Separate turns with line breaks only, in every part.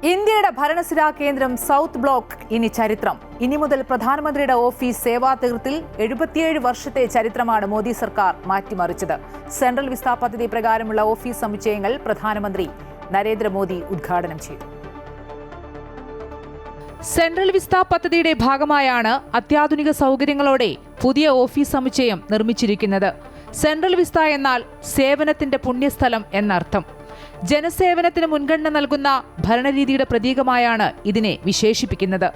ഇന്ത്യയുടെ ഭരണസിരാ കേന്ദ്രം south block ഇനി ചരിത്രം. ഇനി മുതൽ പ്രധാനമന്ത്രിയുടെ ഓഫീസ് സേവാ തീർത്തിൽ 77 വർഷത്തെ ചരിത്രമാണ് മോദി സർക്കാർ മാറ്റിമറിച്ചത്. സെൻട്രൽ വിസ്ത പദ്ധതി പ്രകാരമുള്ള ഓഫീസ് സമുച്ചയങ്ങൾ പ്രധാനമന്ത്രി നരേന്ദ്രമോദി ഉദ്ഘാടനം ചെയ്തു. സെൻട്രൽ വിസ്ത പദ്ധതിയുടെ ഭാഗമായാണ് അത്യാധുനിക സൗകര്യങ്ങളോടെ പുതിയ ഓഫീസ് സമുച്ചയം നിർമ്മിച്ചിരിക്കുന്നത്. സെൻട്രൽ വിസ്ത എന്നാൽ സേവനത്തിന്റെ പുണ്യസ്ഥലം എന്നർത്ഥം. ജനസേവനത്തിന് മുൻഗണന നൽകുന്ന ഭരണരീതിയുടെ പ്രതീകമായാണ് ഇതിനെ വിശേഷിപ്പിക്കുന്നത്.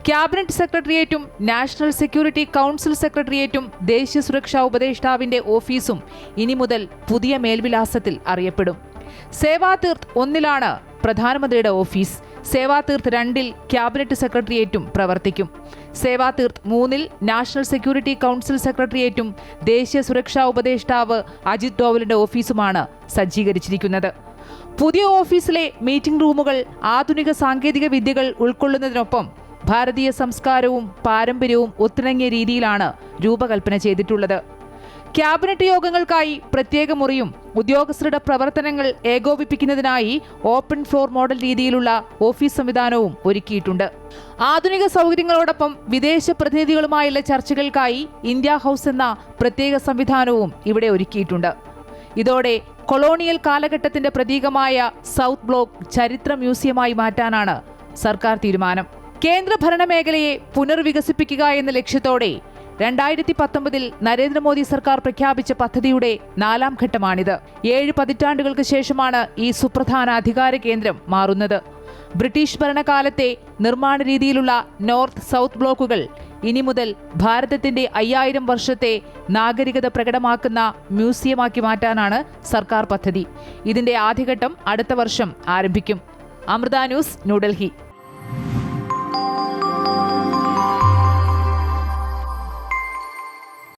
ക്യാബിനറ്റ് സെക്രട്ടേറിയറ്റും നാഷണൽ സെക്യൂരിറ്റി കൗൺസിൽ സെക്രട്ടേറിയറ്റും ദേശീയ സുരക്ഷാ ഉപദേഷ്ടാവിന്റെ ഓഫീസും ഇനി മുതൽ പുതിയ മേൽവിലാസത്തിൽ അറിയപ്പെടും. സേവാ തീർത്ത് 1 പ്രധാനമന്ത്രിയുടെ ഓഫീസ്, സേവാ തീർത്ത് 2 ക്യാബിനറ്റ് സെക്രട്ടേറിയറ്റും പ്രവർത്തിക്കും. സേവാ തീർത്ത് 3 നാഷണൽ സെക്യൂരിറ്റി കൗൺസിൽ സെക്രട്ടേറിയറ്റും ദേശീയ സുരക്ഷാ ഉപദേഷ്ടാവ് അജിത് ഡോവലിന്റെ ഓഫീസുമാണ് സജ്ജീകരിച്ചിരിക്കുന്നത്. പുതിയ ഓഫീസിലെ മീറ്റിംഗ് റൂമുകൾ ആധുനിക സാങ്കേതിക വിദ്യകൾ ഉൾക്കൊള്ളുന്നതിനൊപ്പം ഭാരതീയ സംസ്കാരവും പാരമ്പര്യവും ഒത്തിണങ്ങിയ രീതിയിലാണ് രൂപകൽപ്പന ചെയ്തിട്ടുള്ളത്. ക്യാബിനറ്റ് യോഗങ്ങൾക്കായി പ്രത്യേക മുറിയും ഉദ്യോഗസ്ഥരുടെ പ്രവർത്തനങ്ങൾ ഏകോപിപ്പിക്കുന്നതിനായി ഓപ്പൺ ഫ്ലോർ മോഡൽ രീതിയിലുള്ള ഓഫീസ് സംവിധാനവും ഒരുക്കിയിട്ടുണ്ട്. ആധുനിക സൗകര്യങ്ങളോടൊപ്പം വിദേശ പ്രതിനിധികളുമായുള്ള ചർച്ചകൾക്കായി ഇന്ത്യ ഹൗസ് എന്ന പ്രത്യേക സംവിധാനവും ഇവിടെ ഒരുക്കിയിട്ടുണ്ട്. ഇതോടെ കൊളോണിയൽ കാലഘട്ടത്തിന്റെ പ്രതീകമായ സൗത്ത് ബ്ലോക്ക് ചരിത്ര മ്യൂസിയമായി മാറ്റാനാണ് സർക്കാർ തീരുമാനം. കേന്ദ്ര ഭരണ മേഖലയെ പുനർവികസിപ്പിക്കുക എന്ന ലക്ഷ്യത്തോടെ 2019 നരേന്ദ്രമോദി സർക്കാർ പ്രഖ്യാപിച്ച പദ്ധതിയുടെ 4ാം ഘട്ടമാണിത്. 7 പതിറ്റാണ്ടുകൾക്ക് ശേഷമാണ് ഈ സുപ്രധാന അധികാര കേന്ദ്രം മാറുന്നത്. ബ്രിട്ടീഷ് ഭരണകാലത്തെ നിർമ്മാണ രീതിയിലുള്ള നോർത്ത് സൗത്ത് ബ്ലോക്കുകൾ ഇനി മുതൽ ഭാരതത്തിന്റെ 5000 വർഷത്തെ നാഗരികത പ്രകടമാക്കുന്ന മ്യൂസിയമാക്കി മാറ്റാനാണ് സർക്കാർ പദ്ധതി. ഇതിന്റെ ആദ്യഘട്ടം അടുത്ത വർഷം ആരംഭിക്കും. അമൃത ന്യൂസ്, ന്യൂഡൽഹി.